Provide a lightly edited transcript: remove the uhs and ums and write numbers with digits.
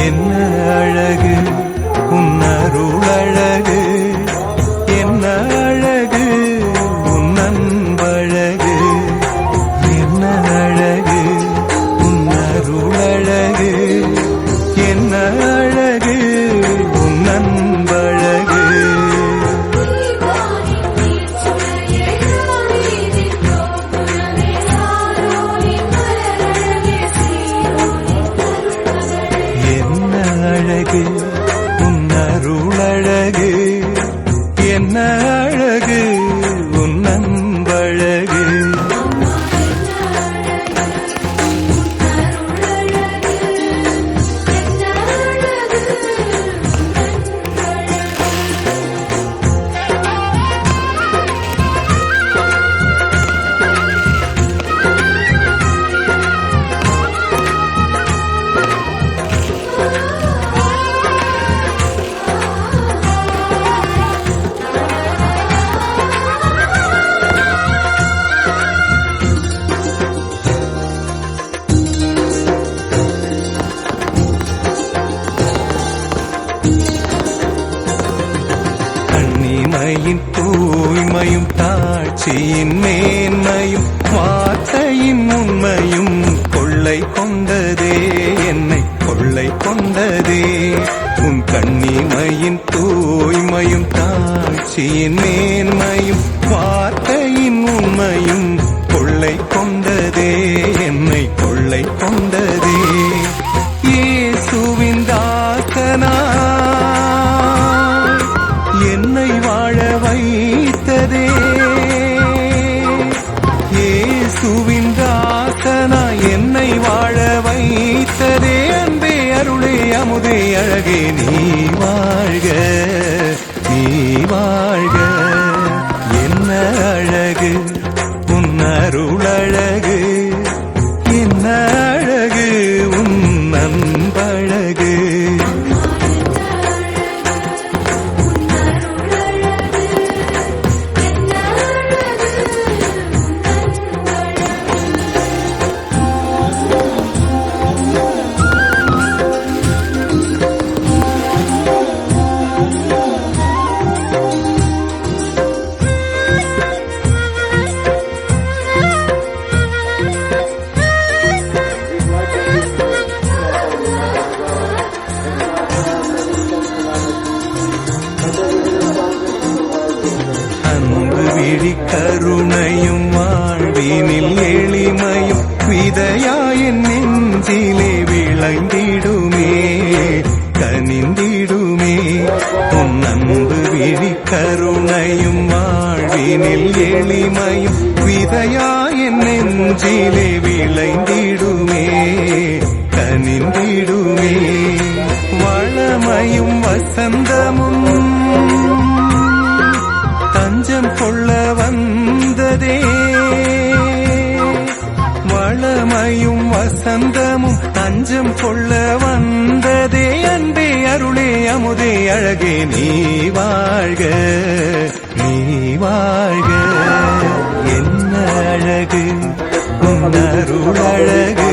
என்ன அழகு உன்னருள் அழகு, என்ன அழகு உன் அன்பழகு, என்ன அழகு உன்னருள் அழகு, என்ன அழகு உன் அன்பழகு. அழகு உன் அருளழகு, என்ன அழகு உன் அன்பழகு. கண்ணிமையின் தூய்மையும் தாட்சியின் மேன்மையும் வார்த்தையின் உண்மையும் கொள்ளை கொண்டதே, என்னை கொள்ளை கொண்டதே. உன் கண்ணிமையின் தூய்மையும் தாட்சியின் மேன்மையும் வார்த்தையின் உண்மையும் கொள்ளை கொண்டதே, என்னை கொள்ளை கொண்டதே. இயேசுவின் தாசனா என்னை வாழ வைத்ததே, இயேசுவின் தாசனா என்னை வாழ வைத்ததே. அன்பே அருளே அமுதே அழகே நீ வாழ்க, நீ வாழ்க. என்ன அழகு உன் அருள் அழகு, என்ன அழகு உன் அன்பழகு. கருணையும் வாழ்வினில் எளிமையும் விதையாயின் நெஞ்சிலே விளைந்திடுமே, கனிந்திடுமே. உன் அன்பு விழி கருணையும் வாழ்வினில் எளிமையும் விதையாயின் நெஞ்சிலே விளைந்திடுமே, கனிந்திடுமே. வளமையும் வசந்தமும் தஞ்சம் கொள்ள வந்ததே, வளமையும் வசந்தமும் தஞ்சம் கொள்ள வந்ததே. அன்பே அருளே அமுதே அழகே நீ வாழ்க, நீ வாழ்க. என்ன அழகு உன் அருள் அழகு,